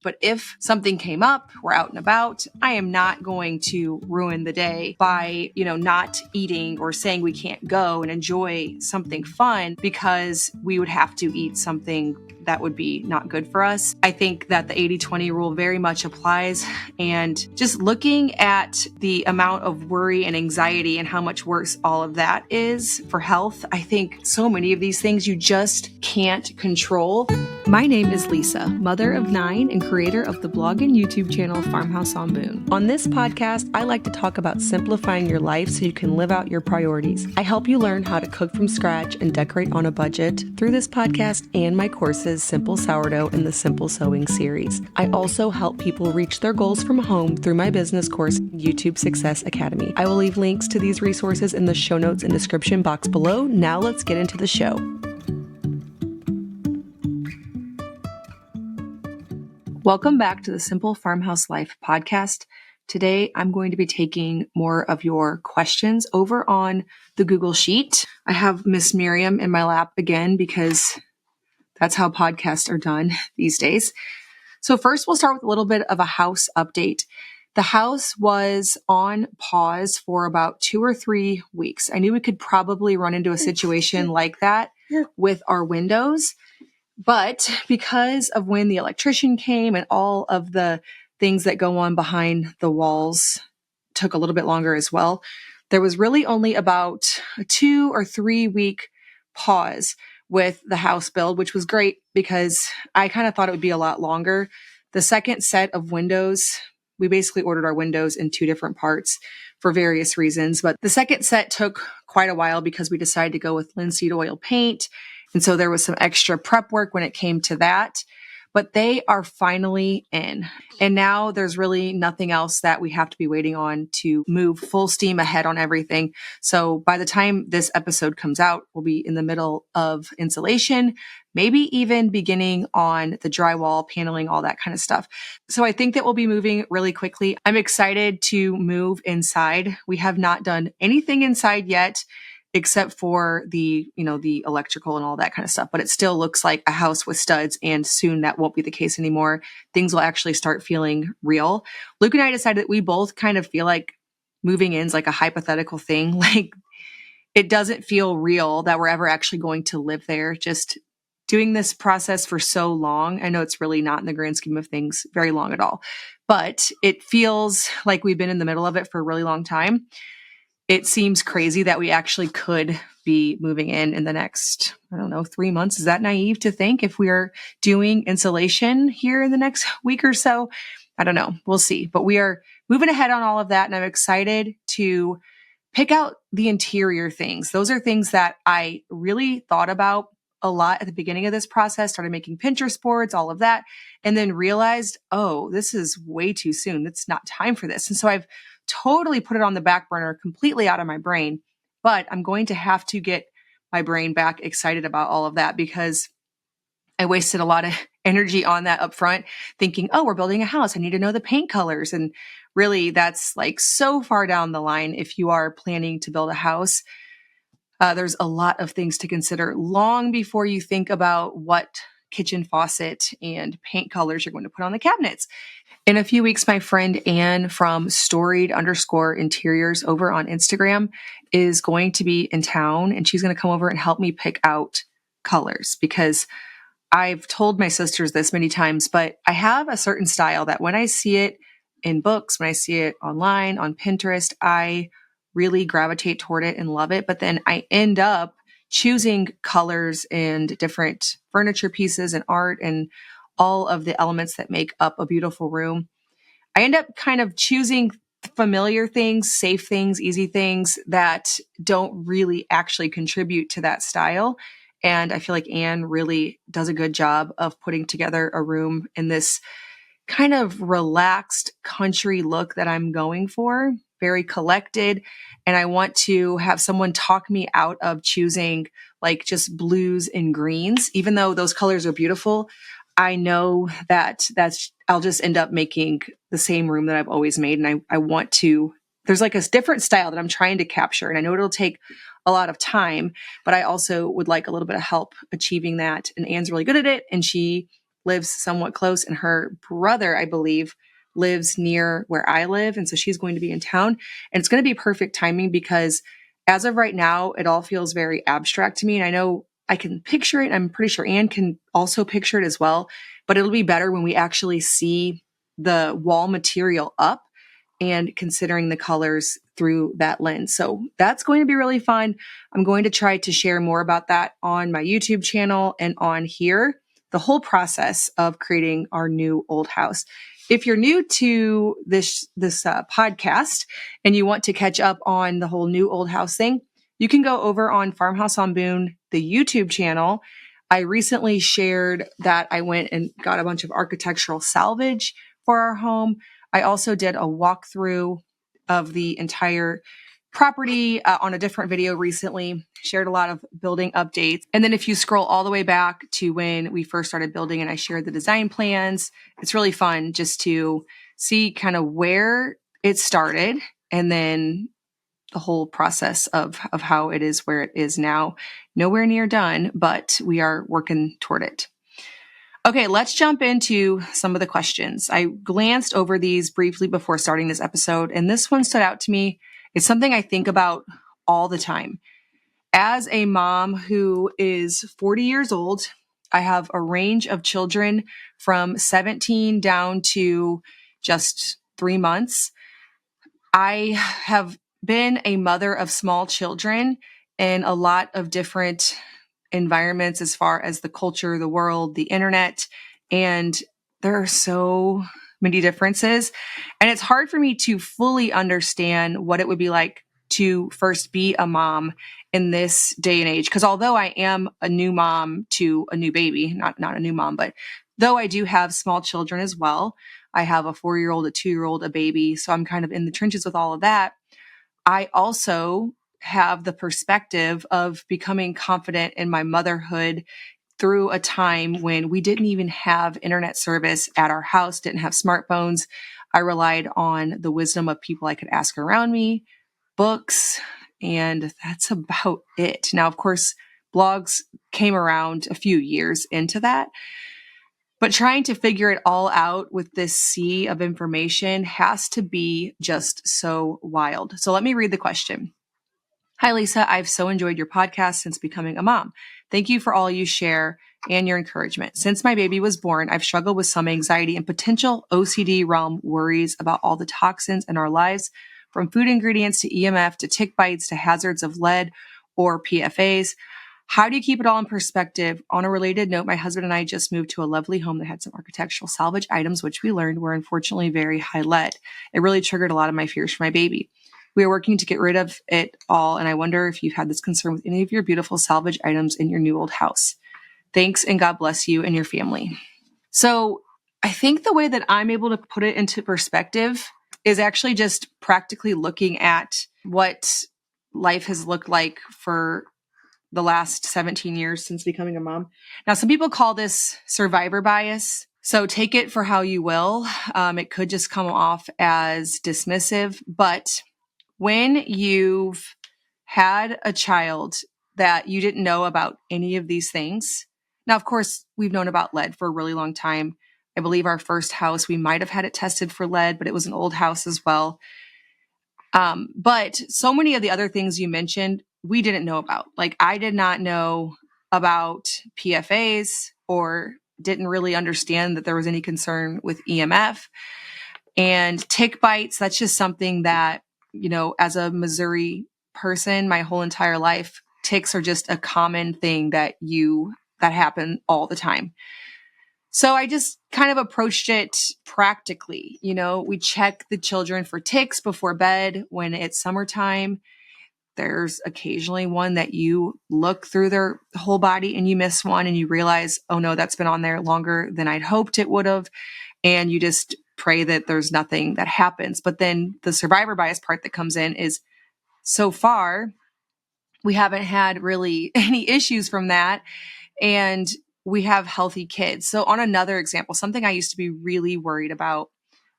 But if something came up, we're out and about, I am not going to ruin the day by, not eating or saying we can't go and enjoy something fun because we would have to eat something that would be not good for us. I think that the 80-20 rule very much applies, and just looking at the amount of worry and anxiety and how much worse all of that is for health, I think so many of these things you just can't control. My name is Lisa, mother of 9 and creator of the blog and YouTube channel Farmhouse on Boone. On this podcast, I like to talk about simplifying your life so you can live out your priorities. I help you learn how to cook from scratch and decorate on a budget through this podcast and my courses, Simple Sourdough and the Simple Sewing series. I also help people reach their goals from home through my business course, YouTube Success Academy. I will leave links to these resources in the show notes and description box below. Now let's get into the show. Welcome back to the Simple Farmhouse Life podcast. Today, I'm going to be taking more of your questions over on the Google Sheet. I have Miss Miriam in my lap again because that's how podcasts are done these days. So first, we'll start with a little bit of a house update. The house was on pause for about 2 or 3 weeks. I knew we could probably run into a situation like that with our windows. But because of when the electrician came and all of the things that go on behind the walls took a little bit longer as well, there was really only about a 2 or 3 week pause with the house build, which was great because I kind of thought it would be a lot longer. The second set of windows, we basically ordered our windows in 2 different parts for various reasons, but the second set took quite a while because we decided to go with linseed oil paint. And so there was some extra prep work when it came to that, but they are finally in. And now there's really nothing else that we have to be waiting on to move full steam ahead on everything. So by the time this episode comes out, we'll be in the middle of insulation, maybe even beginning on the drywall, paneling, all that kind of stuff. So I think that we'll be moving really quickly. I'm excited to move inside. We have not done anything inside yet, except for the electrical and all that kind of stuff. But it still looks like a house with studs, and soon that won't be the case anymore. Things will actually start feeling real. Luke and I decided that we both kind of feel like moving in is like a hypothetical thing. Like it doesn't feel real that we're ever actually going to live there. Just doing this process for so long. I know it's really not in the grand scheme of things very long at all, but it feels like we've been in the middle of it for a really long time. It seems crazy that we actually could be moving in the next, 3 months. Is that naive to think if we're doing insulation here in the next week or so? I don't know. We'll see. But we are moving ahead on all of that. And I'm excited to pick out the interior things. Those are things that I really thought about a lot at the beginning of this process, started making Pinterest boards, all of that, and then realized, oh, this is way too soon. It's not time for this. And so I've totally put it on the back burner, completely out of my brain, but I'm going to have to get my brain back excited about all of that because I wasted a lot of energy on that up front thinking, oh, we're building a house. I need to know the paint colors. And really that's like so far down the line. If you are planning to build a house, there's a lot of things to consider long before you think about what kitchen faucet and paint colors you're going to put on the cabinets. In a few weeks, my friend Anne from storied_interiors over on Instagram is going to be in town, and she's going to come over and help me pick out colors because I've told my sisters this many times, but I have a certain style that when I see it in books, when I see it online, on Pinterest, I really gravitate toward it and love it. But then I end up choosing colors and different furniture pieces and art and all of the elements that make up a beautiful room. I end up kind of choosing familiar things, safe things, easy things that don't really actually contribute to that style. And I feel like Anne really does a good job of putting together a room in this kind of relaxed country look that I'm going for, very collected. And I want to have someone talk me out of choosing like just blues and greens, even though those colors are beautiful. I know that I'll just end up making the same room that I've always made. And I want to, there's like a different style that I'm trying to capture. And I know it'll take a lot of time, but I also would like a little bit of help achieving that. And Anne's really good at it. And she lives somewhat close, and her brother, I believe, lives near where I live. And so she's going to be in town, and it's going to be perfect timing because as of right now, it all feels very abstract to me. And I know I can picture it. I'm pretty sure Anne can also picture it as well, but it'll be better when we actually see the wall material up and considering the colors through that lens. So that's going to be really fun. I'm going to try to share more about that on my YouTube channel and on here, the whole process of creating our new old house. If you're new to this podcast and you want to catch up on the whole new old house thing, you can go over on Farmhouse on Boone, the YouTube channel. I recently shared that I went and got a bunch of architectural salvage for our home. I also did a walkthrough of the entire property on a different video recently, shared a lot of building updates. And then if you scroll all the way back to when we first started building and I shared the design plans, it's really fun just to see kind of where it started and then the whole process of how it is where it is now. Nowhere near done, but we are working toward it. Okay, let's jump into some of the questions. I glanced over these briefly before starting this episode, and this one stood out to me. It's something I think about all the time. As a mom who is 40 years old, I have a range of children from 17 down to just 3 months. I have been a mother of small children in a lot of different environments as far as the culture, the world, the internet, and there are so many differences. And it's hard for me to fully understand what it would be like to first be a mom in this day and age. Because although I am a new mom to a new baby, not a new mom, but though I do have small children as well, I have a 4-year-old, a 2-year-old, a baby. So I'm kind of in the trenches with all of that. I also have the perspective of becoming confident in my motherhood through a time when we didn't even have internet service at our house, didn't have smartphones. I relied on the wisdom of people I could ask around me, books, and that's about it. Now, of course, blogs came around a few years into that, but trying to figure it all out with this sea of information has to be just so wild. So let me read the question. Hi, Lisa. I've so enjoyed your podcast since becoming a mom. Thank you for all you share and your encouragement. Since my baby was born, I've struggled with some anxiety and potential OCD realm worries about all the toxins in our lives, from food ingredients to EMF to tick bites to hazards of lead or PFAs. How do you keep it all in perspective? On a related note, my husband and I just moved to a lovely home that had some architectural salvage items, which we learned were unfortunately very high lead. It really triggered a lot of my fears for my baby. We are working to get rid of it all, and I wonder if you've had this concern with any of your beautiful salvage items in your new old house. Thanks, and God bless you and your family. So I think the way that I'm able to put it into perspective is actually just practically looking at what life has looked like for the last 17 years since becoming a mom. Now, some people call this survivor bias. So take it for how you will. It could just come off as dismissive, but when you've had a child that you didn't know about any of these things. Now, of course, we've known about lead for a really long time. I believe our first house, we might have had it tested for lead, but it was an old house as well. But so many of the other things you mentioned, we didn't know about. Like I did not know about PFAs or didn't really understand that there was any concern with EMF and tick bites. That's just something that, as a Missouri person, my whole entire life, ticks are just a common thing that happen all the time. So I just kind of approached it practically. We check the children for ticks before bed when it's summertime. There's occasionally one that you look through their whole body and you miss one and you realize, oh no, that's been on there longer than I'd hoped it would have. And you just pray that there's nothing that happens. But then the survivor bias part that comes in is so far, we haven't had really any issues from that. And we have healthy kids. So on another example, something I used to be really worried about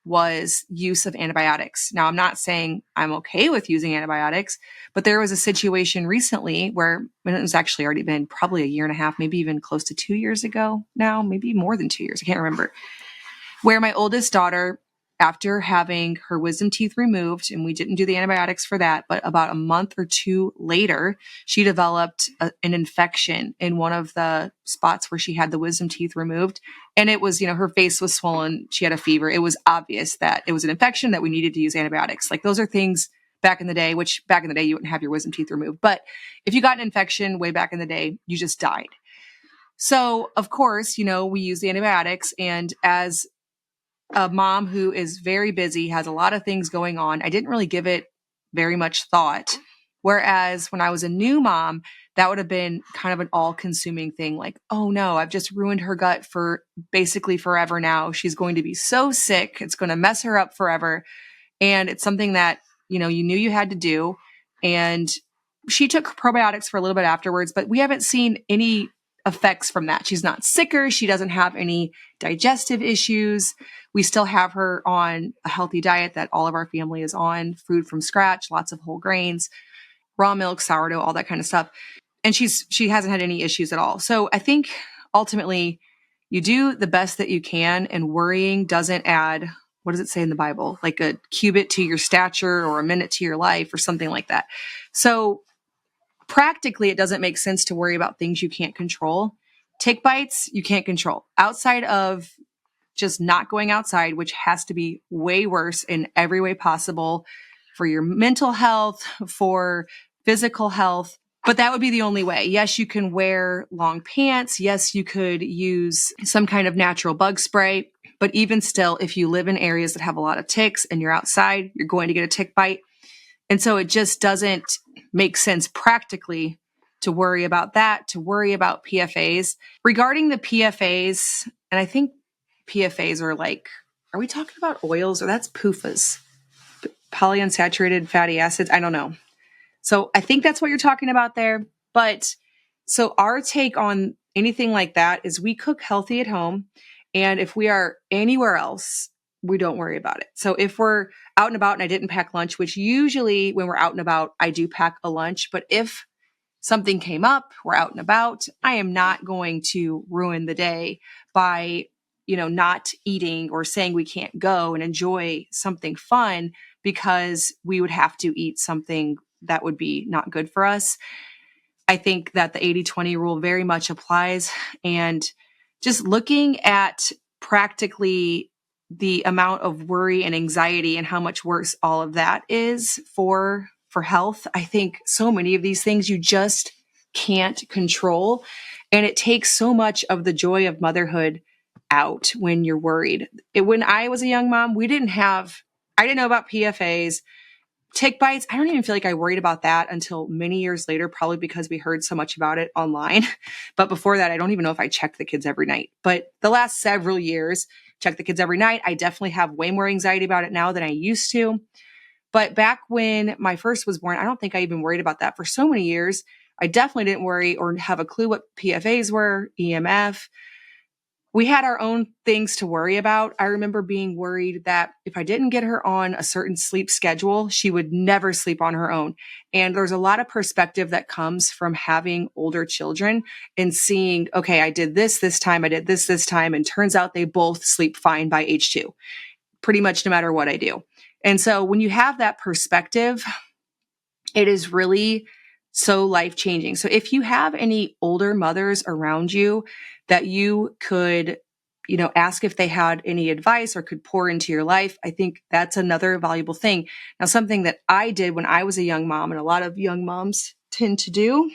was use of antibiotics. Now, I'm not saying I'm okay with using antibiotics, but there was a situation recently where, and it was actually already been probably a year and a half, maybe even close to 2 years ago now, maybe more than 2 years. I can't remember, where my oldest daughter, after having her wisdom teeth removed, and we didn't do the antibiotics for that, but about a month or two later, she developed an infection in one of the spots where she had the wisdom teeth removed. And it was, her face was swollen. She had a fever. It was obvious that it was an infection, that we needed to use antibiotics. Like, those are things back in the day, which back in the day, you wouldn't have your wisdom teeth removed. But if you got an infection way back in the day, you just died. So, of course, we use the antibiotics. And as a mom who is very busy, has a lot of things going on, I didn't really give it very much thought. Whereas when I was a new mom, that would have been kind of an all-consuming thing. Like, oh no, I've just ruined her gut for basically forever now. She's going to be so sick. It's going to mess her up forever. And it's something that, you knew you had to do. And she took probiotics for a little bit afterwards, but we haven't seen any effects from that. She's not sicker. She doesn't have any digestive issues. We still have her on a healthy diet that all of our family is on, food from scratch, lots of whole grains, raw milk, sourdough, all that kind of stuff. And she hasn't had any issues at all. So I think ultimately you do the best that you can, and worrying doesn't add, what does it say in the Bible? Like a cubit to your stature or a minute to your life or something like that. So practically, it doesn't make sense to worry about things you can't control. Tick bites, you can't control. Outside of just not going outside, which has to be way worse in every way possible for your mental health, for physical health. But that would be the only way. Yes, you can wear long pants. Yes, you could use some kind of natural bug spray. But even still, if you live in areas that have a lot of ticks and you're outside, you're going to get a tick bite. And so it just doesn't make sense practically to worry about that, to worry about PFAs. Regarding the PFAs, and I think PFAs are we talking about oils, or that's PUFAs? Polyunsaturated fatty acids? I don't know. So I think that's what you're talking about there. But so our take on anything like that is we cook healthy at home. And if we are anywhere else, we don't worry about it. So if we're out and about and I didn't pack lunch, which usually when we're out and about, I do pack a lunch. But if something came up, we're out and about, I am not going to ruin the day by, not eating or saying we can't go and enjoy something fun because we would have to eat something that would be not good for us. I think that the 80-20 rule very much applies. And just looking at practically the amount of worry and anxiety and how much worse all of that is for health, I think so many of these things you just can't control. And it takes so much of the joy of motherhood out when you're worried. When I was a young mom, I didn't know about PFAs. Tick bites, I don't even feel like I worried about that until many years later, probably because we heard so much about it online. But before that, I don't even know if I checked the kids every night. But the last several years, check the kids every night. I definitely have way more anxiety about it now than I used to. But back when my first was born, I don't think I even worried about that for so many years. I definitely didn't worry or have a clue what PFAs were, EMF. We had our own things to worry about. I remember being worried that if I didn't get her on a certain sleep schedule, she would never sleep on her own. And there's a lot of perspective that comes from having older children and seeing, okay, I did this time, I did this time, and turns out they both sleep fine by age 2, pretty much no matter what I do. And so when you have that perspective, it is really so life-changing. So if you have any older mothers around you that you could, ask if they had any advice or could pour into your life, I think that's another valuable thing. Now, something that I did when I was a young mom, and a lot of young moms tend to do,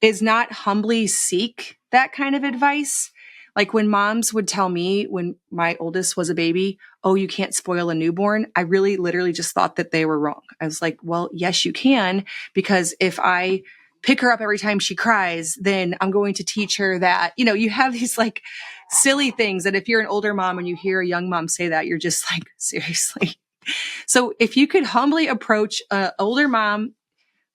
is not humbly seek that kind of advice. Like when moms would tell me when my oldest was a baby, oh, you can't spoil a newborn, I really literally just thought that they were wrong. I was like, well, yes, you can, because if I pick her up every time she cries, then I'm going to teach her that, you have these like silly things that if you're an older mom and you hear a young mom say that, you're just like, seriously. So if you could humbly approach an older mom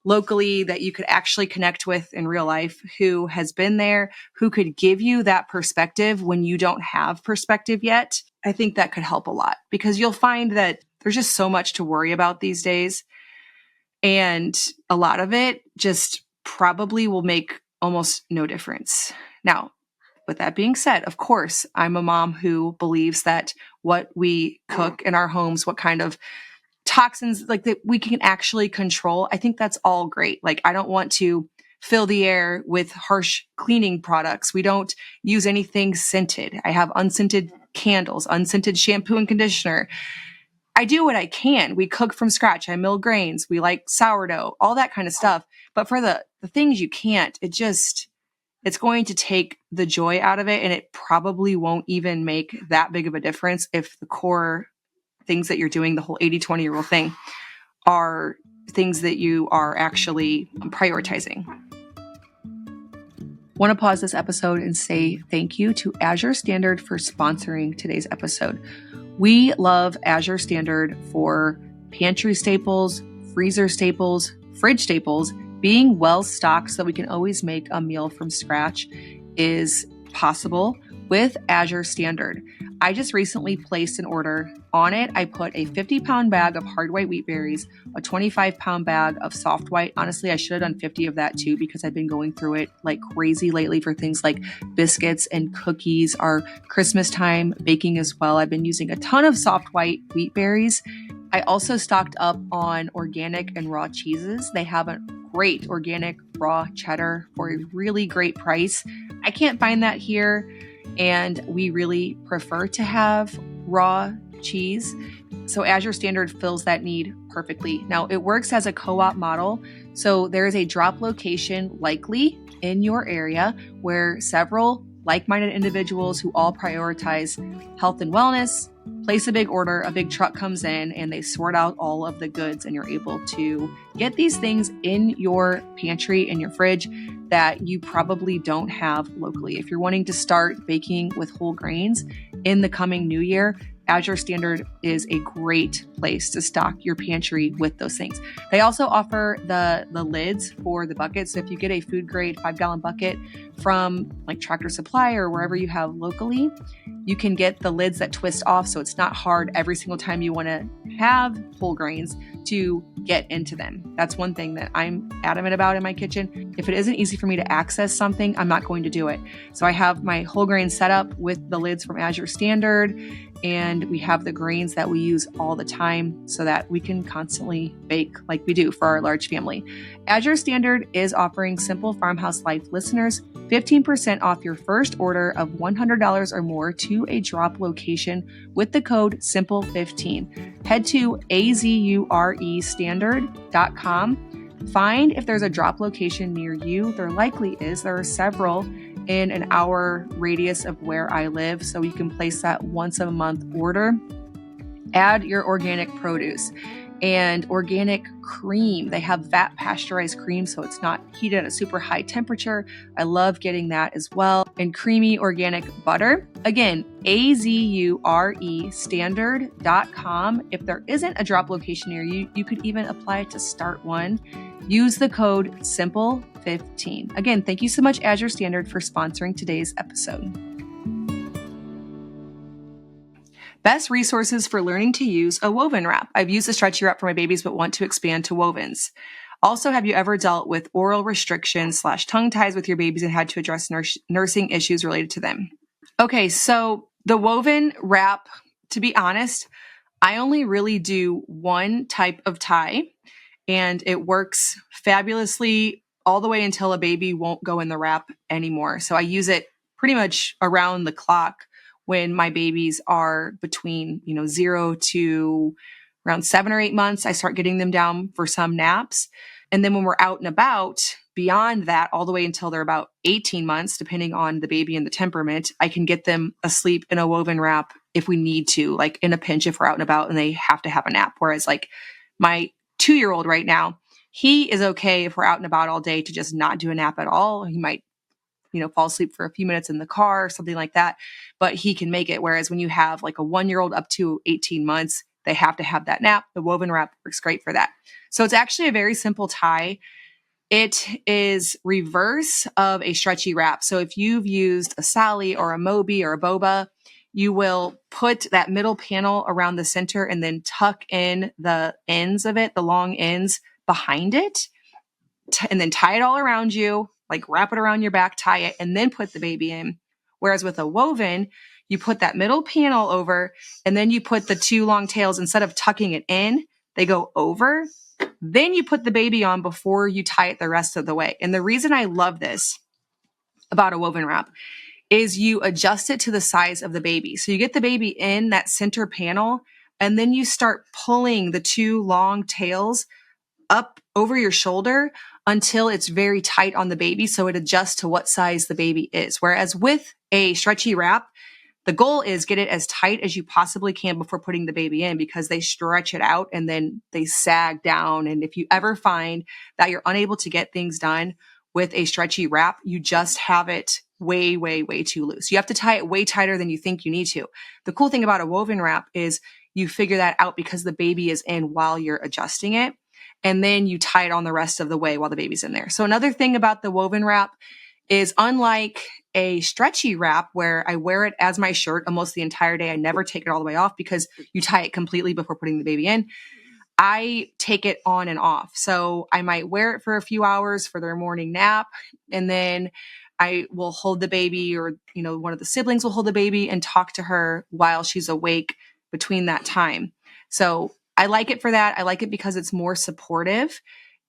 locally that you could actually connect with in real life, who has been there, who could give you that perspective when you don't have perspective yet, I think that could help a lot because you'll find that there's just so much to worry about these days. And a lot of it just probably will make almost no difference. Now, with that being said, of course, I'm a mom who believes that what we cook in our homes, what kind of toxins like that we can actually control, I think that's all great. Like, I don't want to fill the air with harsh cleaning products. We don't use anything scented. I have unscented candles, unscented shampoo and conditioner. I do what I can. We cook from scratch. I mill grains. We like sourdough, all that kind of stuff. But for the things you can't, it's going to take the joy out of it. And it probably won't even make that big of a difference if the core things that you're doing, the whole 80-20 rule thing, are things that you are actually prioritizing. Want to pause this episode and say thank you to Azure Standard for sponsoring today's episode. We love Azure Standard for pantry staples, freezer staples, fridge staples. Being well stocked so that we can always make a meal from scratch is possible with Azure Standard. I just recently placed an order. On it, I put a 50-pound bag of hard white wheat berries, a 25-pound bag of soft white. Honestly, I should have done 50 of that too because I've been going through it like crazy lately for things like biscuits and cookies. Our Christmas time baking as well. I've been using a ton of soft white wheat berries. I also stocked up on organic and raw cheeses. They have a great organic raw cheddar for a really great price. I can't find that here, and we really prefer to have raw cheese. So Azure Standard fills that need perfectly. Now, it works as a co-op model. So there is a drop location likely in your area where several like-minded individuals who all prioritize health and wellness place a big order, a big truck comes in, and they sort out all of the goods, and you're able to get these things in your pantry and your fridge that you probably don't have locally. If you're wanting to start baking with whole grains in the coming new year, Azure Standard is a great place to stock your pantry with those things. They also offer the lids for the buckets. So if you get a food grade 5-gallon bucket from like Tractor Supply or wherever you have locally, you can get the lids that twist off. So it's not hard every single time you want to have whole grains to get into them. That's one thing that I'm adamant about in my kitchen. If it isn't easy for me to access something, I'm not going to do it. So I have my whole grain setup with the lids from Azure Standard, and we have the grains that we use all the time so that we can constantly bake like we do for our large family. Azure Standard is offering Simple Farmhouse Life listeners 15% off your first order of $100 or more to a drop location with the code SIMPLE15. Head to azurestandard.com. Find if there's a drop location near you. There likely is. There are several in an hour radius of where I live, so you can place that once a month order. Add your organic produce and organic cream. They have vat pasteurized cream, so it's not heated at a super high temperature. I love getting that as well. And creamy organic butter. Again, azurestandard.com. If there isn't a drop location near you, you could even apply to start one. Use the code SIMPLE15. Again, thank you so much, Azure Standard, for sponsoring today's episode. Best resources for learning to use a woven wrap. I've used a stretchy wrap for my babies, but want to expand to wovens. Also, have you ever dealt with oral restrictions / tongue ties with your babies and had to address nursing issues related to them? Okay, so the woven wrap, to be honest, I only really do one type of tie, and it works fabulously all the way until a baby won't go in the wrap anymore. So I use it pretty much around the clock when my babies are between, 0 to around 7 or 8 months. I start getting them down for some naps. And then when we're out and about, beyond that, all the way until they're about 18 months, depending on the baby and the temperament, I can get them asleep in a woven wrap if we need to, like in a pinch if we're out and about and they have to have a nap. Whereas like my 2-year-old right now, he is okay if we're out and about all day to just not do a nap at all. He might fall asleep for a few minutes in the car or something like that, but he can make it. Whereas when you have like a 1-year-old up to 18 months, they have to have that nap. The woven wrap works great for that. So it's actually a very simple tie. It is reverse of a stretchy wrap. So if you've used a Sally or a Moby or a Boba, you will put that middle panel around the center and then tuck in the ends of it, the long ends behind it, and then tie it all around you, like wrap it around your back, tie it, and then put the baby in. Whereas with a woven, you put that middle panel over, and then you put the two long tails, instead of tucking it in, they go over. Then you put the baby on before you tie it the rest of the way. And the reason I love this about a woven wrap is you adjust it to the size of the baby. So you get the baby in that center panel, and then you start pulling the two long tails up over your shoulder until it's very tight on the baby, so it adjusts to what size the baby is. Whereas with a stretchy wrap, the goal is get it as tight as you possibly can before putting the baby in, because they stretch it out and then they sag down. And if you ever find that you're unable to get things done with a stretchy wrap, you just have it way, way, way too loose. You have to tie it way tighter than you think you need to. The cool thing about a woven wrap is you figure that out because the baby is in while you're adjusting it. And then you tie it on the rest of the way while the baby's in there. So another thing about the woven wrap is, unlike a stretchy wrap where I wear it as my shirt almost the entire day, I never take it all the way off because you tie it completely before putting the baby in. I take it on and off. So I might wear it for a few hours for their morning nap, and then I will hold the baby, or, one of the siblings will hold the baby and talk to her while she's awake between that time. So I like it for that. I like it because it's more supportive.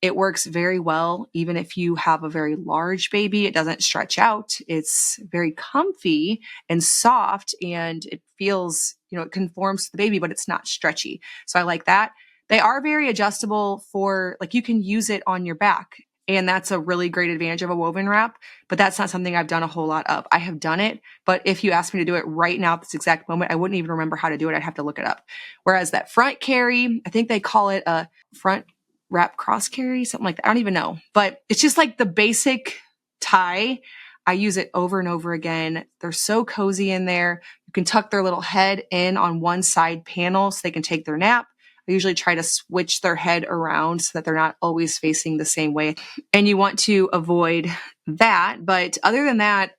It works very well, even if you have a very large baby. It doesn't stretch out. It's very comfy and soft, and it feels, it conforms to the baby, but it's not stretchy. So I like that. They are very adjustable for, you can use it on your back. And that's a really great advantage of a woven wrap, but that's not something I've done a whole lot of. I have done it, but if you asked me to do it right now at this exact moment, I wouldn't even remember how to do it. I'd have to look it up. Whereas that front carry, I think they call it a front wrap cross carry, something like that. I don't even know, but it's just like the basic tie. I use it over and over again. They're so cozy in there. You can tuck their little head in on one side panel so they can take their nap. I usually try to switch their head around so that they're not always facing the same way. And you want to avoid that. But other than that,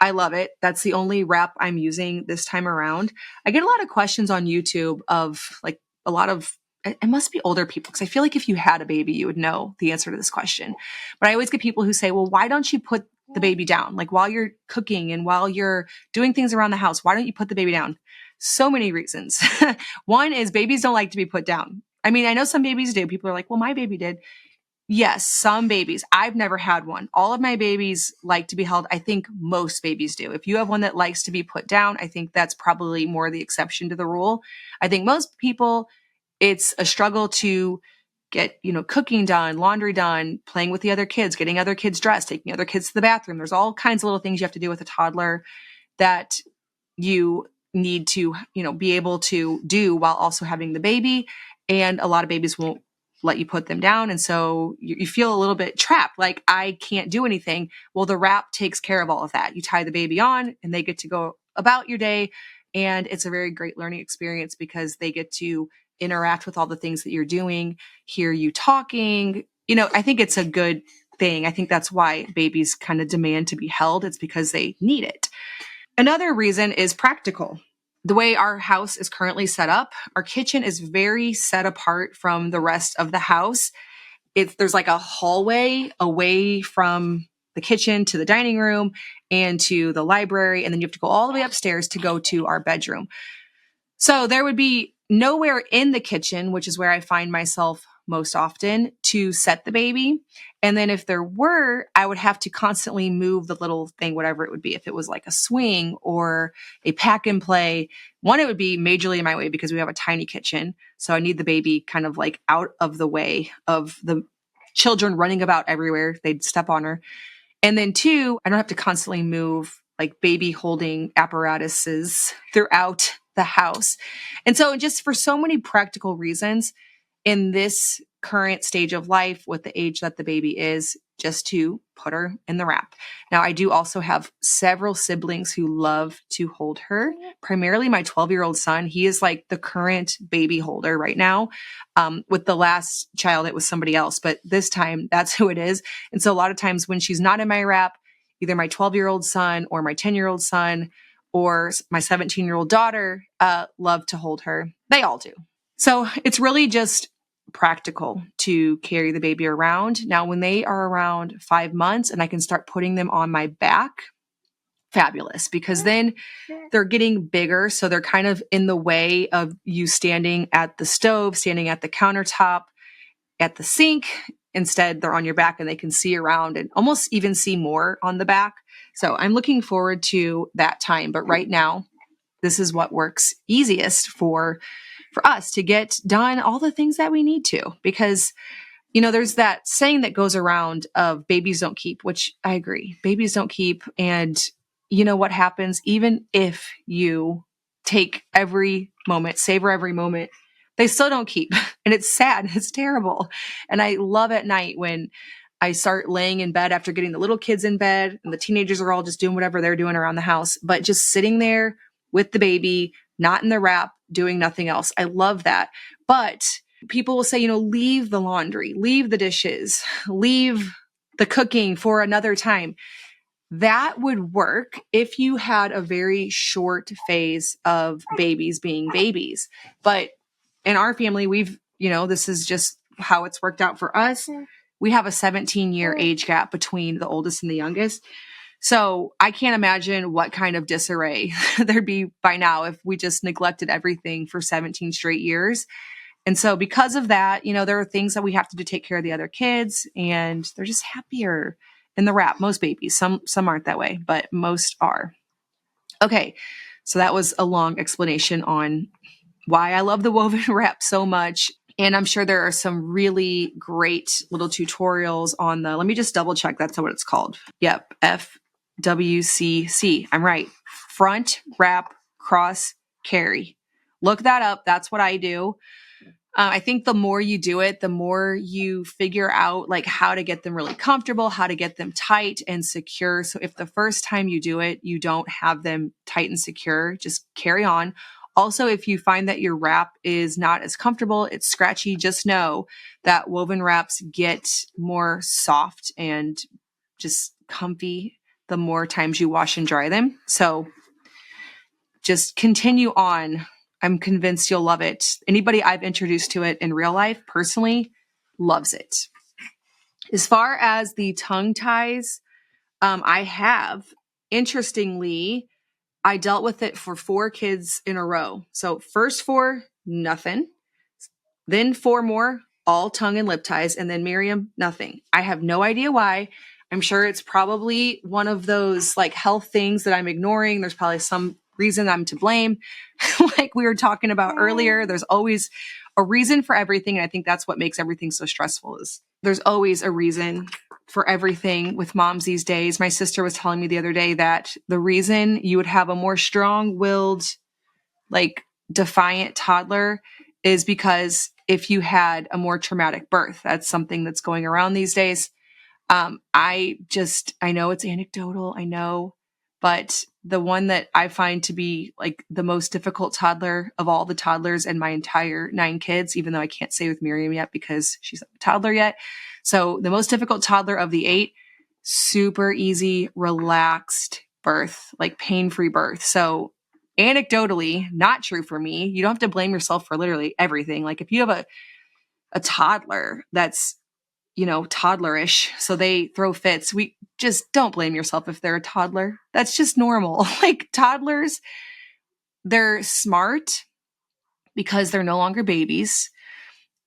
I love it. That's the only wrap I'm using this time around. I get a lot of questions on YouTube of a lot of, it must be older people, because I feel like if you had a baby, you would know the answer to this question. But I always get people who say, well, why don't you put the baby down? While you're cooking and while you're doing things around the house, why don't you put the baby down? So many reasons. One is babies don't like to be put down. I mean, I know some babies do. People are like, well, my baby did. Yes, some babies. I've never had one. All of my babies like to be held. I think most babies do. If you have one that likes to be put down, I think that's probably more the exception to the rule. I think most people, it's a struggle to get, cooking done, laundry done, playing with the other kids, getting other kids dressed, taking other kids to the bathroom. There's all kinds of little things you have to do with a toddler that you need to, be able to do while also having the baby. And a lot of babies won't let you put them down. And so you feel a little bit trapped. Like, I can't do anything. Well, the wrap takes care of all of that. You tie the baby on and they get to go about your day. And it's a very great learning experience because they get to interact with all the things that you're doing, hear you talking. I think it's a good thing. I think that's why babies kind of demand to be held. It's because they need it. Another reason is practical. The way our house is currently set up, our kitchen is very set apart from the rest of the house. There's like a hallway away from the kitchen to the dining room and to the library. And then you have to go all the way upstairs to go to our bedroom. So there would be nowhere in the kitchen, which is where I find myself most often, to set the baby. And then if there were, I would have to constantly move the little thing, whatever it would be. If it was like a swing or a pack and play, one, it would be majorly in my way because we have a tiny kitchen. So I need the baby kind of out of the way of the children running about everywhere. They'd step on her. And then two, I don't have to constantly move baby holding apparatuses throughout the house. And so just for so many practical reasons in this current stage of life with the age that the baby is, just to put her in the wrap. Now, I do also have several siblings who love to hold her, primarily my 12-year-old son. He is the current baby holder right now. With the last child, it was somebody else, but this time that's who it is. And so a lot of times when she's not in my wrap, either my 12-year-old son or my 10-year-old son or my 17-year-old daughter love to hold her. They all do. So it's really just practical to carry the baby around. Now, when they are around 5 months and I can start putting them on my back, fabulous, because then they're getting bigger. So they're kind of in the way of you standing at the stove, standing at the countertop, at the sink. Instead, they're on your back and they can see around and almost even see more on the back. So I'm looking forward to that time. But right now, this is what works easiest for us to get done all the things that we need to, because there's that saying that goes around of babies don't keep, which I agree. Babies don't keep. And you know what happens? Even if you take every moment, savor every moment, they still don't keep. And it's sad. It's terrible. And I love at night when I start laying in bed after getting the little kids in bed and the teenagers are all just doing whatever they're doing around the house, but just sitting there with the baby, not in the wrap, doing nothing else. I love that. But people will say, leave the laundry, leave the dishes, leave the cooking for another time. That would work if you had a very short phase of babies being babies. But in our family, this is just how it's worked out for us. We have a 17-year age gap between the oldest and the youngest. So I can't imagine what kind of disarray there'd be by now if we just neglected everything for 17 straight years. And so because of that, there are things that we have to do to take care of the other kids, and they're just happier in the wrap. Most babies, some aren't that way, but most are. Okay. So that was a long explanation on why I love the woven wrap so much. And I'm sure there are some really great little tutorials on let me just double check. That's what it's called. Yep. FWCC. I'm right. Front wrap, cross, carry. Look that up. That's what I do. I think the more you do it, the more you figure out how to get them really comfortable, how to get them tight and secure. So if the first time you do it, you don't have them tight and secure, just carry on. Also, if you find that your wrap is not as comfortable, it's scratchy, just know that woven wraps get more soft and just comfy the more times you wash and dry them. So just continue on. I'm convinced you'll love it. Anybody I've introduced to it in real life personally loves it. As far as the tongue ties, interestingly, I dealt with it for 4 kids in a row. So first 4, nothing. Then 4 more, all tongue and lip ties. And then Miriam, nothing. I have no idea why. I'm sure it's probably one of those health things that I'm ignoring. There's probably some reason I'm to blame. Like we were talking about earlier, there's always a reason for everything. And I think that's what makes everything so stressful is there's always a reason for everything with moms these days. My sister was telling me the other day that the reason you would have a more strong-willed, defiant toddler is because if you had a more traumatic birth. That's something that's going around these days. I know it's anecdotal, I know, but the one that I find to be the most difficult toddler of all the toddlers in my entire 9 kids, even though I can't say with Miriam yet because she's not a toddler yet. So the most difficult toddler of the 8, super easy, relaxed birth, pain-free birth. So anecdotally, not true for me. You don't have to blame yourself for literally everything. If you have a toddler that's toddlerish, so they throw fits. We just don't blame yourself if they're a toddler. That's just normal. Toddlers, they're smart because they're no longer babies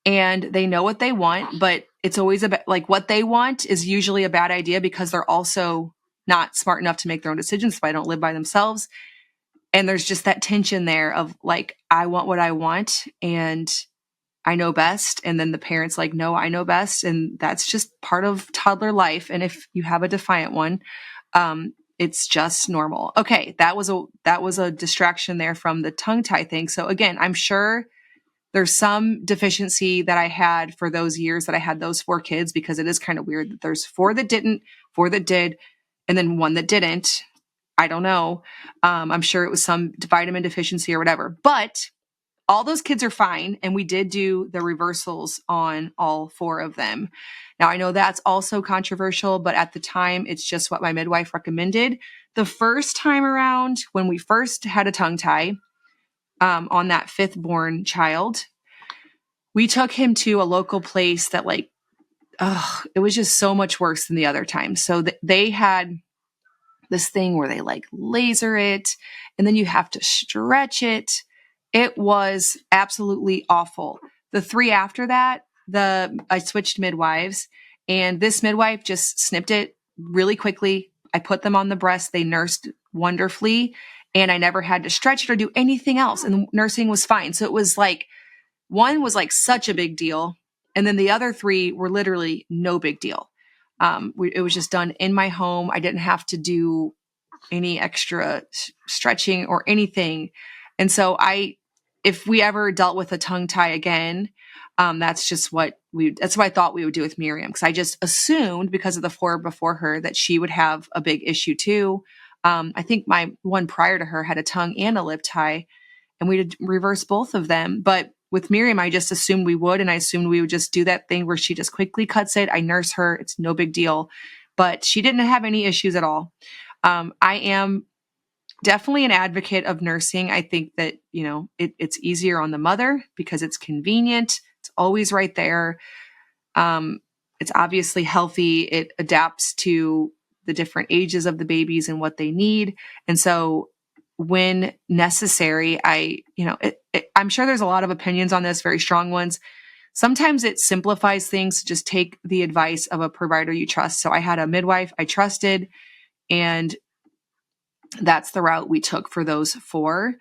and they know what they want, but it's always about what they want is usually a bad idea because they're also not smart enough to make their own decisions. So they don't live by themselves. And there's just that tension there of I want what I want and I know best. And then the parents no, I know best. And that's just part of toddler life. And if you have a defiant one, it's just normal. Okay. That was a distraction there from the tongue tie thing. So again, I'm sure there's some deficiency that I had for those years that I had those 4 kids, because it is kind of weird that there's 4 that didn't, 4 that did, and then 1 that didn't. I don't know. I'm sure it was some vitamin deficiency or whatever, but all those kids are fine. And we did do the reversals on all 4 of them. Now, I know that's also controversial, but at the time, it's just what my midwife recommended. the first time around when we first had a tongue tie on that fifth born child, we took him to a local place that it was just so much worse than the other time. So they had this thing where they laser it and then you have to stretch it. It was absolutely awful. The three after that, I switched midwives and this midwife just snipped it really quickly. I put them on the breast. They nursed wonderfully and I never had to stretch it or do anything else. And nursing was fine. So it was one was such a big deal. And then the other three were literally no big deal. It was just done in my home. I didn't have to do any extra stretching or anything. And so if we ever dealt with a tongue tie again, that's what I thought we would do with Miriam. Cause I just assumed because of the four before her that she would have a big issue too. I think my one prior to her had a tongue and a lip tie and we did reverse both of them. But with Miriam, I just assumed we would, and I assumed we would just do that thing where she just quickly cuts it. I nurse her. It's no big deal, but she didn't have any issues at all. I am definitely an advocate of nursing. I think that, it's easier on the mother because it's convenient. It's always right there. It's obviously healthy. It adapts to the different ages of the babies and what they need. And so when necessary, I'm sure there's a lot of opinions on this, very strong ones. Sometimes it simplifies things to just take the advice of a provider you trust. So I had a midwife I trusted, and that's the route we took for those four.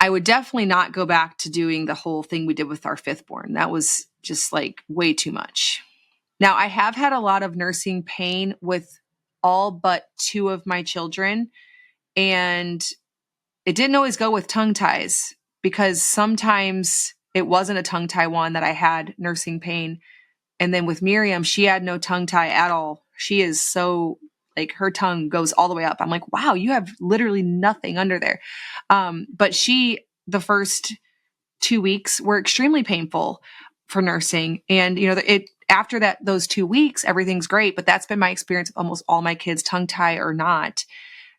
I would definitely not go back to doing the whole thing we did with our fifth born. That was just way too much. Now, I have had a lot of nursing pain with all but two of my children, and it didn't always go with tongue ties because sometimes it wasn't a tongue tie one that I had nursing pain. And then with Miriam, she had no tongue tie at all. She is so her tongue goes all the way up. I'm like, wow, you have literally nothing under there. But the first 2 weeks were extremely painful for nursing. And, after those 2 weeks, everything's great. But that's been my experience with almost all my kids, tongue tie or not.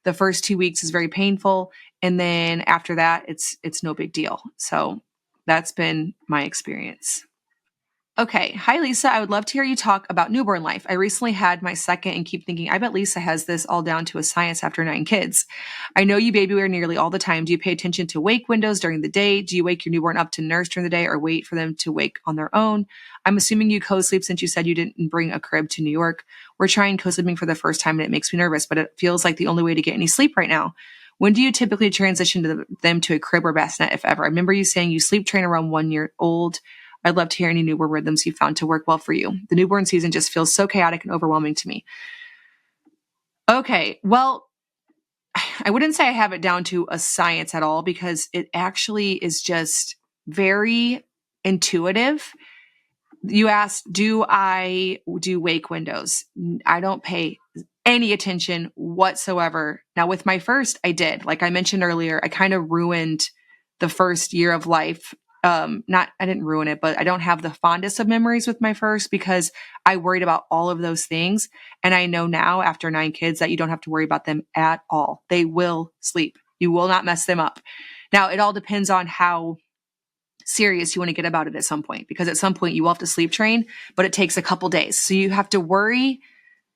The first 2 weeks is very painful. And then after that, it's no big deal. So that's been my experience. Okay. Hi, Lisa. I would love to hear you talk about newborn life. I recently had my second and keep thinking, I bet Lisa has this all down to a science after 9 kids. I know you baby wear nearly all the time. Do you pay attention to wake windows during the day? Do you wake your newborn up to nurse during the day or wait for them to wake on their own? I'm assuming you co-sleep since you said you didn't bring a crib to New York. We're trying co-sleeping for the first time and it makes me nervous, but it feels like the only way to get any sleep right now. When do you typically transition them to a crib or bassinet, if ever? I remember you saying you sleep train around 1 year old. I'd love to hear any newborn rhythms you found to work well for you. The newborn season just feels so chaotic and overwhelming to me. Okay, well, I wouldn't say I have it down to a science at all because it actually is just very intuitive. You asked, do I do wake windows? I don't pay any attention whatsoever. Now with my first, I did. Like I mentioned earlier, I kind of ruined the first year of life. I didn't ruin it, but I don't have the fondest of memories with my first because I worried about all of those things. And I know now after 9 kids that you don't have to worry about them at all. They will sleep. You will not mess them up. Now it all depends on how serious you want to get about it at some point, because at some point you will have to sleep train, but it takes a couple days. So you have to worry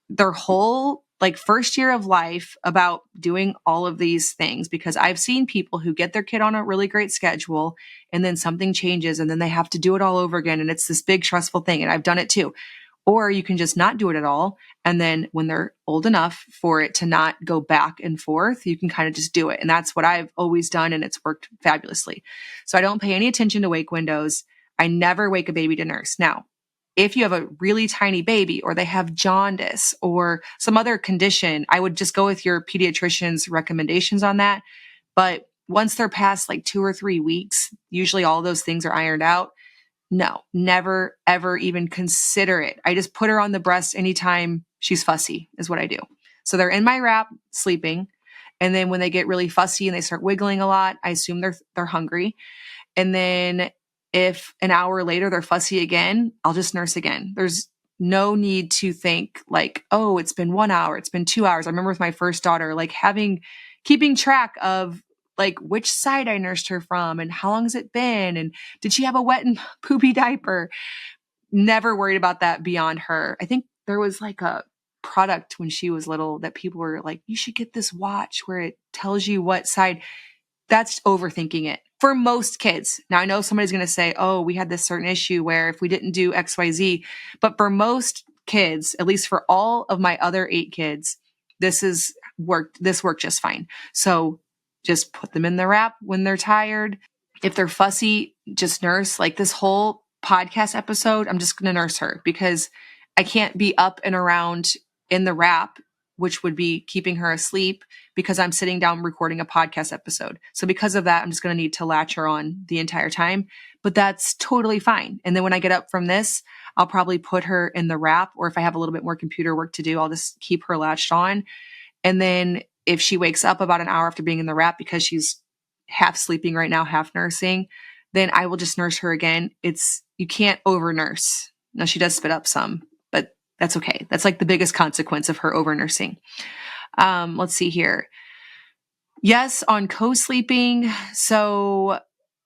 their whole first year of life about doing all of these things, because I've seen people who get their kid on a really great schedule and then something changes and then they have to do it all over again. And it's this big stressful thing. And I've done it too. Or you can just not do it at all. And then when they're old enough for it to not go back and forth, you can kind of just do it. And that's what I've always done. And it's worked fabulously. So I don't pay any attention to wake windows. I never wake a baby to nurse. Now, if you have a really tiny baby or they have jaundice or some other condition, I would just go with your pediatrician's recommendations on that. But once they're past 2 or 3 weeks, usually all those things are ironed out. No, never, ever even consider it. I just put her on the breast anytime she's fussy is what I do. So they're in my wrap sleeping. And then when they get really fussy and they start wiggling a lot, I assume they're hungry. And then if an hour later they're fussy again, I'll just nurse again. There's no need to think like, oh, it's been 1 hour, it's been 2 hours. I remember with my first daughter, like keeping track of like which side I nursed her from and how long has it been? And did she have a wet and poopy diaper? Never worried about that beyond her. I think there was like a product when she was little that people were like, you should get this watch where it tells you what side. That's overthinking it for most kids. Now I know somebody's going to say, oh, we had this certain issue where if we didn't do XYZ, but for most kids, at least for all of my other 8 kids, this worked just fine. So just put them in the wrap when they're tired. If they're fussy, just nurse. Like this whole podcast episode, I'm just going to nurse her because I can't be up and around in the wrap, which would be keeping her asleep because I'm sitting down recording a podcast episode. So because of that, I'm just going to need to latch her on the entire time, but that's totally fine. And then when I get up from this, I'll probably put her in the wrap, or if I have a little bit more computer work to do, I'll just keep her latched on. And then if she wakes up about an hour after being in the wrap because she's half sleeping right now, half nursing, then I will just nurse her again. You can't over nurse. Now she does spit up some, but that's okay. That's like the biggest consequence of her over nursing. Let's see here. Yes, on co-sleeping. So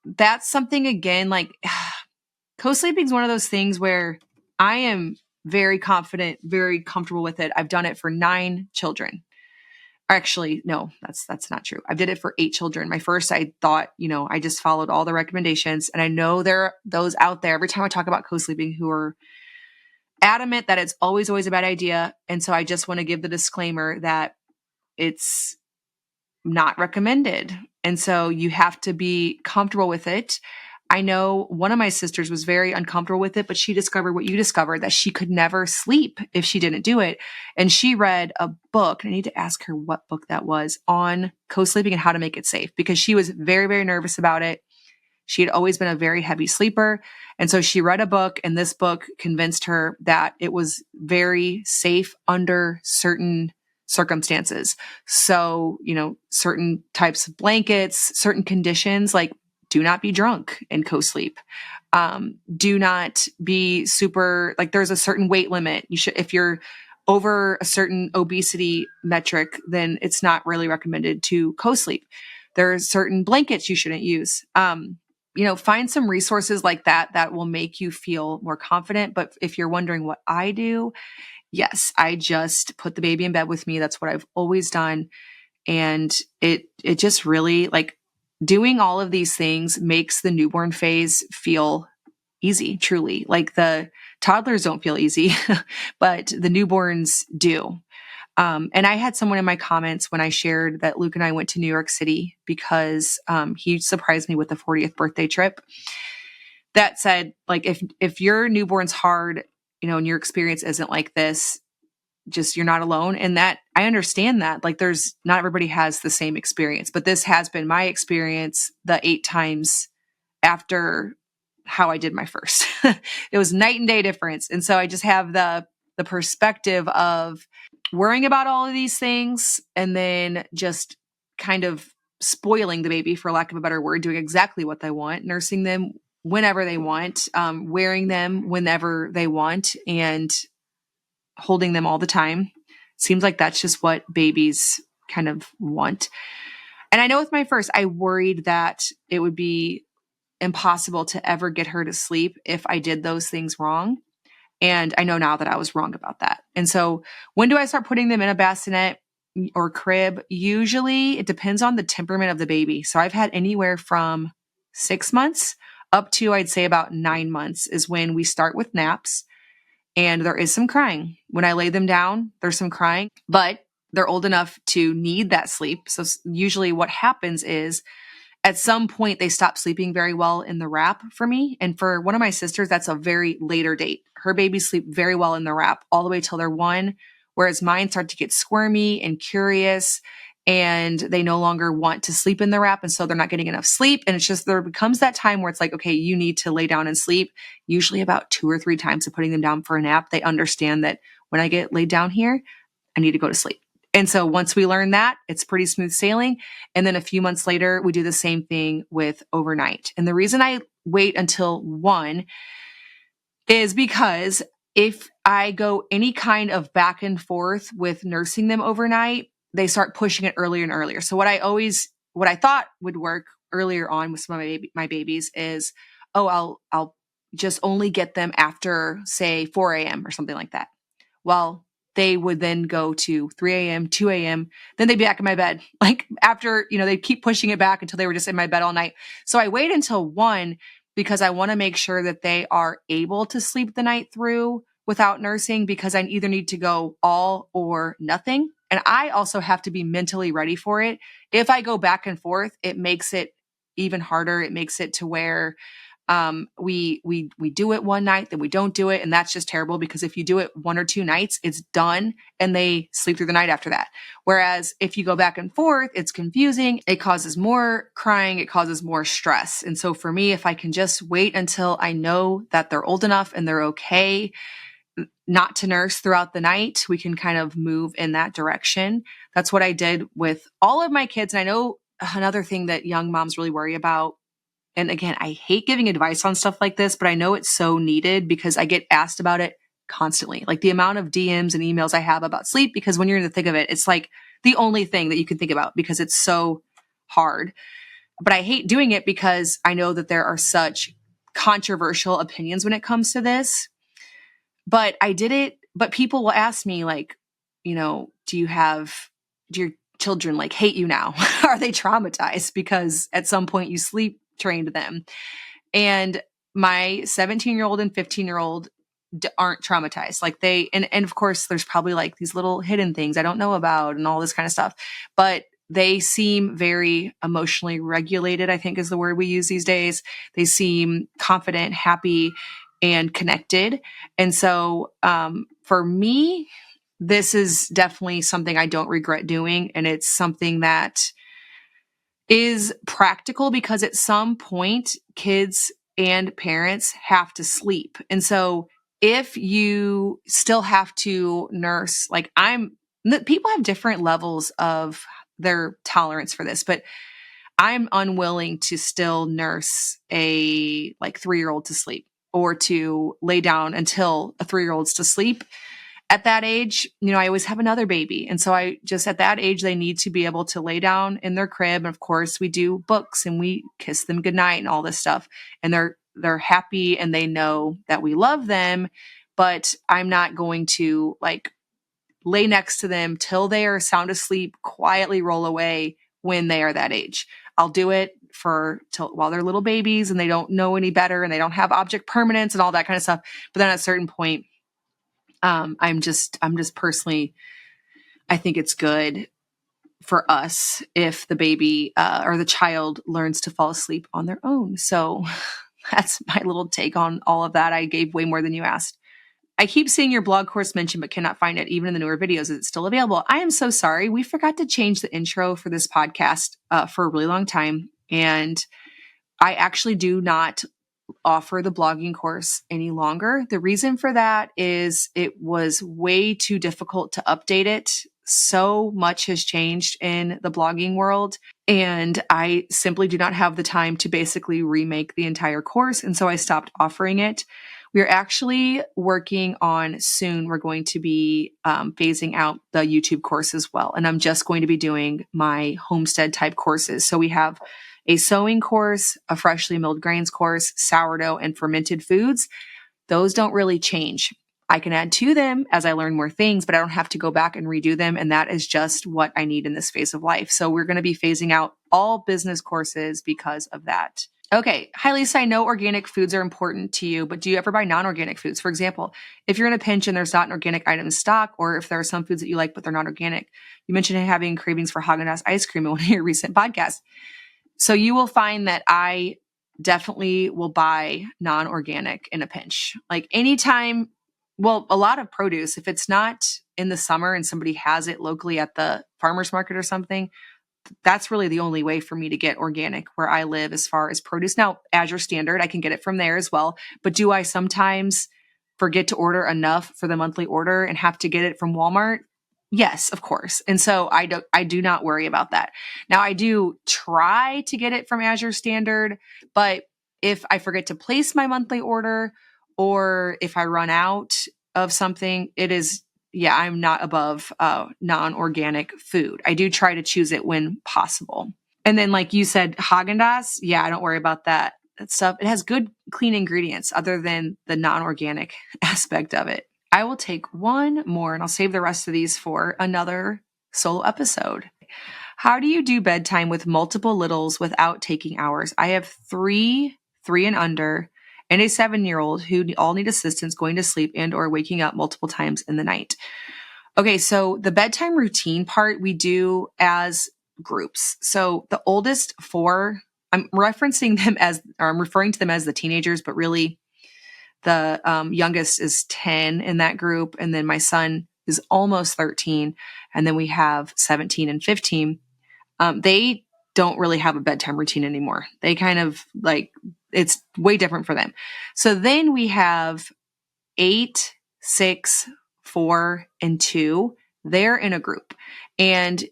that's something again, like co-sleeping is one of those things where I am very confident, very comfortable with it. I've done it for 9 children. Actually, no, that's not true. I did it for 8 children. My first, I thought, I just followed all the recommendations. And I know there are those out there every time I talk about co-sleeping who are adamant that it's always a bad idea. And so I just want to give the disclaimer that it's not recommended. And so you have to be comfortable with it. I know one of my sisters was very uncomfortable with it, but she discovered what you discovered, that she could never sleep if she didn't do it. And she read a book, and I need to ask her what book that was, on co-sleeping and how to make it safe, because she was very, very nervous about it. She had always been a very heavy sleeper. And so she read a book, and this book convinced her that it was very safe under certain circumstances. So, certain types of blankets, certain conditions, like do not be drunk and co-sleep. Do not be super, like there's a certain weight limit. If you're over a certain obesity metric, then it's not really recommended to co-sleep. There are certain blankets you shouldn't use. Find some resources like that will make you feel more confident. But if you're wondering what I do, yes, I just put the baby in bed with me. That's what I've always done. And it just really, like, doing all of these things makes the newborn phase feel easy, truly. Like the toddlers don't feel easy, but the newborns do. And I had someone in my comments when I shared that Luke and I went to New York City because he surprised me with the 40th birthday trip, that said, like, if your newborn's hard, and your experience isn't like this, just you're not alone. And that I understand that, like, not everybody has the same experience, but this has been my experience the 8 times after how I did my first. It was night and day difference. And so I just have the perspective of worrying about all of these things and then just kind of spoiling the baby, for lack of a better word, doing exactly what they want, nursing them whenever they want, wearing them whenever they want, and holding them all the time. Seems like that's just what babies kind of want. And I know with my first, I worried that it would be impossible to ever get her to sleep if I did those things wrong. And I know now that I was wrong about that. And so when do I start putting them in a bassinet or crib? Usually it depends on the temperament of the baby. So I've had anywhere from 6 months up to, I'd say, about 9 months is when we start with naps. And there is some crying. When I lay them down, there's some crying, but they're old enough to need that sleep. So usually what happens is at some point they stop sleeping very well in the wrap for me. And for one of my sisters, that's a very later date. Her babies sleep very well in the wrap all the way till they're 1, whereas mine start to get squirmy and curious, and they no longer want to sleep in the wrap. And so they're not getting enough sleep. And it's just, there becomes that time where it's like, okay, you need to lay down and sleep. Usually about 2 or 3 times of putting them down for a nap, they understand that when I get laid down here, I need to go to sleep. And so once we learn that, it's pretty smooth sailing. And then a few months later, we do the same thing with overnight. And the reason I wait until 1 is because if I go any kind of back and forth with nursing them overnight, they start pushing it earlier and earlier. So what I thought would work earlier on with some of my babies is, I'll just only get them after, say, 4 a.m. or something like that. Well, they would then go to 3 a.m., 2 a.m., then they'd be back in my bed. Like after, they keep pushing it back until they were just in my bed all night. So I wait until 1 because I want to make sure that they are able to sleep the night through without nursing, because I either need to go all or nothing. And I also have to be mentally ready for it. If I go back and forth, it makes it even harder. It makes it to where we do it one night, then we don't do it. And that's just terrible, because if you do it 1 or 2 nights, it's done and they sleep through the night after that. Whereas if you go back and forth, it's confusing. It causes more crying. It causes more stress. And so for me, if I can just wait until I know that they're old enough and they're okay not to nurse throughout the night, we can kind of move in that direction. That's what I did with all of my kids. And I know another thing that young moms really worry about, and again, I hate giving advice on stuff like this, but I know it's so needed because I get asked about it constantly. Like the amount of DMs and emails I have about sleep, because when you're in the thick of it, it's like the only thing that you can think about because it's so hard. But I hate doing it because I know that there are such controversial opinions when it comes to this. But I did it, but people will ask me like, do your children like hate you now? Are they traumatized because at some point you sleep trained them? And my 17-year-old and 15-year-old aren't traumatized. Like and of course there's probably like these little hidden things I don't know about and all this kind of stuff, but they seem very emotionally regulated, I think is the word we use these days. They seem confident, happy, and connected. And so for me, this is definitely something I don't regret doing. And it's something that is practical because at some point, kids and parents have to sleep. And so if you still have to nurse, like people have different levels of their tolerance for this, but I'm unwilling to still nurse a like 3-year-old to sleep or to lay down until a 3-year-old's to sleep. At that age, I always have another baby. And so at that age, they need to be able to lay down in their crib. And of course we do books and we kiss them goodnight and all this stuff. And they're happy and they know that we love them, but I'm not going to like lay next to them till they are sound asleep, quietly roll away when they are that age. I'll do it while they're little babies and they don't know any better and they don't have object permanence and all that kind of stuff. But then at a certain point, I'm just personally, I think it's good for us if the baby or the child learns to fall asleep on their own. So that's my little take on all of that. I gave way more than you asked. I keep seeing your blog course mentioned, but cannot find it even in the newer videos. Is it still available? I am so sorry. We forgot to change the intro for this podcast for a really long time. And I actually do not offer the blogging course any longer. The reason for that is it was way too difficult to update it. So much has changed in the blogging world, and I simply do not have the time to basically remake the entire course. And so I stopped offering it. We're actually working on soon. We're going to be phasing out the YouTube course as well. And I'm just going to be doing my homestead type courses. So we have a sewing course, a freshly milled grains course, sourdough, and fermented foods. Those don't really change. I can add to them as I learn more things, but I don't have to go back and redo them. And that is just what I need in this phase of life. So we're going to be phasing out all business courses because of that. Okay. Hi, Lisa. I know organic foods are important to you, but do you ever buy non-organic foods? For example, if you're in a pinch and there's not an organic item in stock, or if there are some foods that you like, but they're not organic. You mentioned having cravings for Haagen-Dazs ice cream in one of your recent podcasts. So you will find that I definitely will buy non-organic in a pinch. Like anytime, well, a lot of produce, if it's not in the summer and somebody has it locally at the farmer's market or something, that's really the only way for me to get organic where I live as far as produce. Now, Azure Standard, I can get it from there as well. But do I sometimes forget to order enough for the monthly order and have to get it from Walmart? Yes, of course. And so I do not worry about that. Now I do try to get it from Azure Standard, but if I forget to place my monthly order or if I run out, of something, it is, yeah, I'm not above non-organic food. I do try to choose it when possible. And then, like you said, Haagen-Dazs, yeah, I don't worry about that. That stuff, it has good, clean ingredients other than the non-organic aspect of it. I will take one more and I'll save the rest of these for another solo episode. How do you do bedtime with multiple littles without taking hours? I have three and under, and a 7-year-old who all need assistance going to sleep and or waking up multiple times in the night. Okay, so the bedtime routine part we do as groups. So the oldest 4, I'm referencing them as, or I'm referring to them as the teenagers, but really the youngest is 10 in that group. And then my son is almost 13. And then we have 17 and 15. They don't really have a bedtime routine anymore. They kind of like, it's way different for them. So then we have 8, 6, 4, and 2. They're in a group. And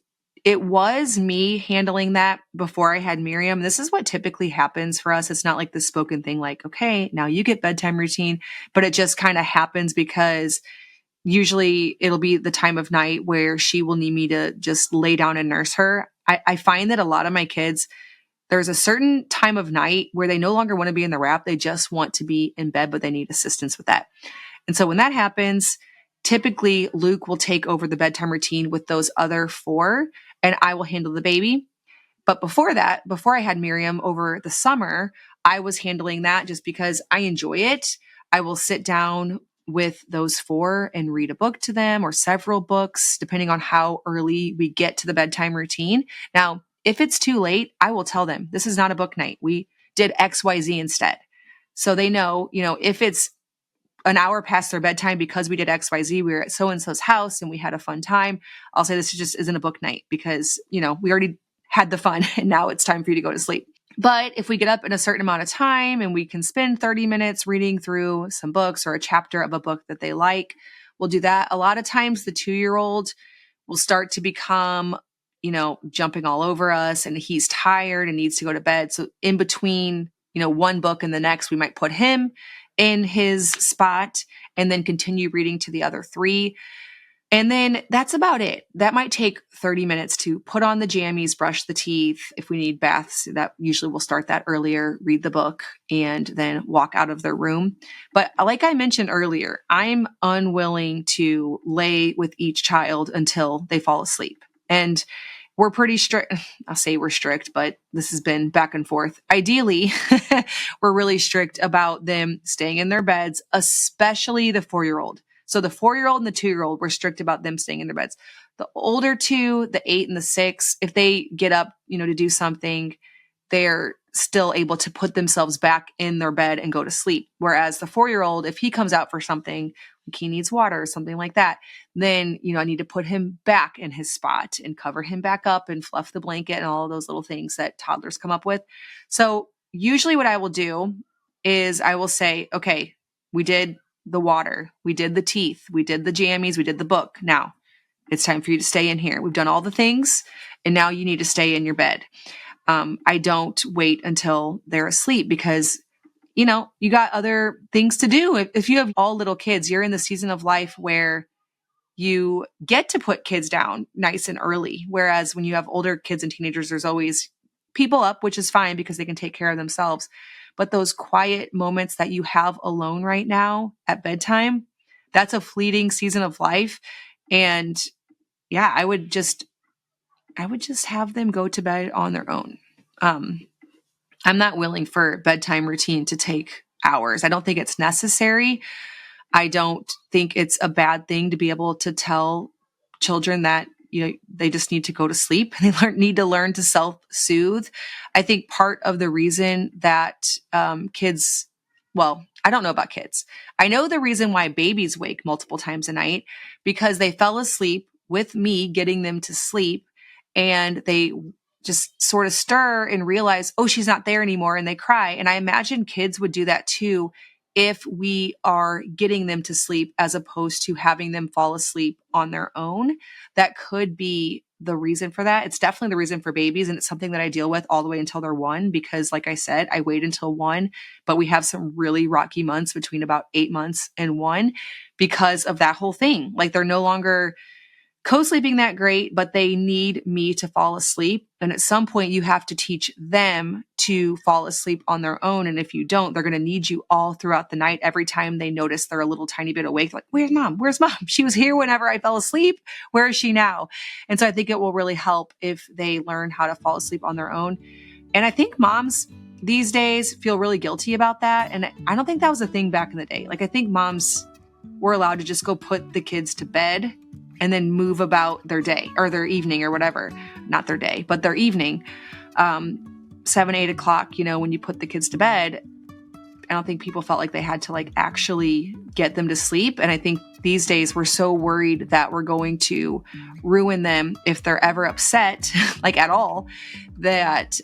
it was me handling that before I had Miriam. This is what typically happens for us. It's not like the spoken thing like, okay, now you get bedtime routine, but it just kind of happens because usually it'll be the time of night where she will need me to just lay down and nurse her. I find that a lot of my kids, there's a certain time of night where they no longer want to be in the wrap. They just want to be in bed, but they need assistance with that. And so when that happens, typically Luke will take over the bedtime routine with those other 4, and I will handle the baby. But before that, before I had Miriam over the summer, I was handling that just because I enjoy it. I will sit down with those 4 and read a book to them or several books, depending on how early we get to the bedtime routine. Now, if it's too late, I will tell them this is not a book night. We did XYZ instead. So they know, if it's an hour past their bedtime because we did XYZ, we were at so-and-so's house and we had a fun time, I'll say this just isn't a book night because, we already had the fun and now it's time for you to go to sleep. But if we get up in a certain amount of time and we can spend 30 minutes reading through some books or a chapter of a book that they like, we'll do that. A lot of times the 2-year-old will start to become, jumping all over us and he's tired and needs to go to bed. So in between, one book and the next, we might put him in his spot and then continue reading to the other 3. And then that's about it. That might take 30 minutes to put on the jammies, brush the teeth. If we need baths, that usually we'll start that earlier, read the book, and then walk out of their room. But like I mentioned earlier, I'm unwilling to lay with each child until they fall asleep. And we're pretty strict. I'll say we're strict, but this has been back and forth. Ideally, we're really strict about them staying in their beds, especially the 4-year-old. So the 4-year-old and the 2-year-old, we're strict about them staying in their beds. The older 2, the 8 and the 6, if they get up, to do something, they're still able to put themselves back in their bed and go to sleep. Whereas the 4-year-old, if he comes out for something, like he needs water or something like that, then, I need to put him back in his spot and cover him back up and fluff the blanket and all of those little things that toddlers come up with. So usually what I will do is I will say, okay, we did the water, we did the teeth, we did the jammies, we did the book. Now it's time for you to stay in here. We've done all the things and now you need to stay in your bed. I don't wait until they're asleep because, you got other things to do. If you have all little kids, you're in the season of life where you get to put kids down nice and early. Whereas when you have older kids and teenagers, there's always people up, which is fine because they can take care of themselves. But those quiet moments that you have alone right now at bedtime, that's a fleeting season of life. And yeah, I would just have them go to bed on their own. I'm not willing for bedtime routine to take hours. I don't think it's necessary. I don't think it's a bad thing to be able to tell children that, they just need to go to sleep. They need to learn to self-soothe. I think part of the reason that kids, well, I don't know about kids. I know the reason why babies wake multiple times a night because they fell asleep with me getting them to sleep and they just sort of stir and realize, oh, she's not there anymore. And they cry. And I imagine kids would do that too if we are getting them to sleep as opposed to having them fall asleep on their own. That could be the reason for that. It's definitely the reason for babies. And it's something that I deal with all the way until they're 1, because like I said, I wait until 1, but we have some really rocky months between about 8 months and 1 because of that whole thing. Like they're no longer co-sleeping that great, but they need me to fall asleep. And at some point you have to teach them to fall asleep on their own. And if you don't, they're going to need you all throughout the night. Every time they notice they're a little tiny bit awake, like, where's mom? Where's mom? She was here whenever I fell asleep. Where is she now? And so I think it will really help if they learn how to fall asleep on their own. And I think moms these days feel really guilty about that. And I don't think that was a thing back in the day. Like I think moms were allowed to just go put the kids to bed and then move about their day or their evening or whatever. Not their day, but their evening. 7, 8 o'clock, when you put the kids to bed, I don't think people felt like they had to like actually get them to sleep. And I think these days we're so worried that we're going to ruin them if they're ever upset, like at all, that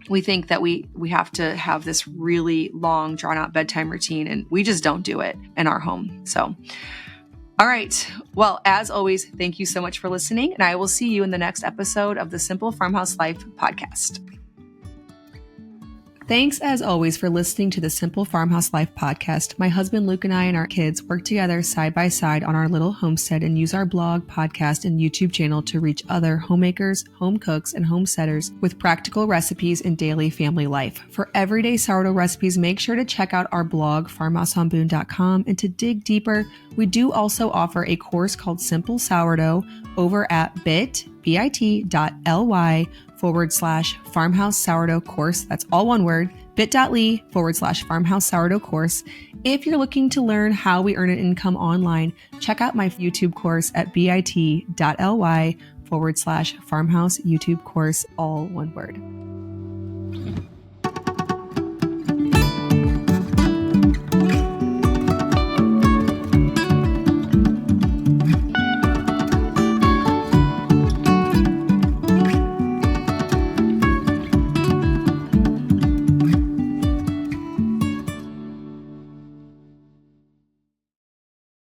we think that we have to have this really long, drawn out bedtime routine, and we just don't do it in our home. So, all right. Well, as always, thank you so much for listening, and I will see you in the next episode of the Simple Farmhouse Life podcast. Thanks, as always, for listening to the Simple Farmhouse Life podcast. My husband, Luke, and I and our kids work together side by side on our little homestead and use our blog, podcast, and YouTube channel to reach other homemakers, home cooks, and homesteaders with practical recipes in daily family life. For everyday sourdough recipes, make sure to check out our blog, farmhouseonboone.com. And to dig deeper, we do also offer a course called Simple Sourdough over at bit.ly/farmhouse sourdough course. That's all one word, bit.ly/farmhouse sourdough course. If you're looking to learn how we earn an income online, check out my YouTube course at bit.ly/farmhouse YouTube course, all one word.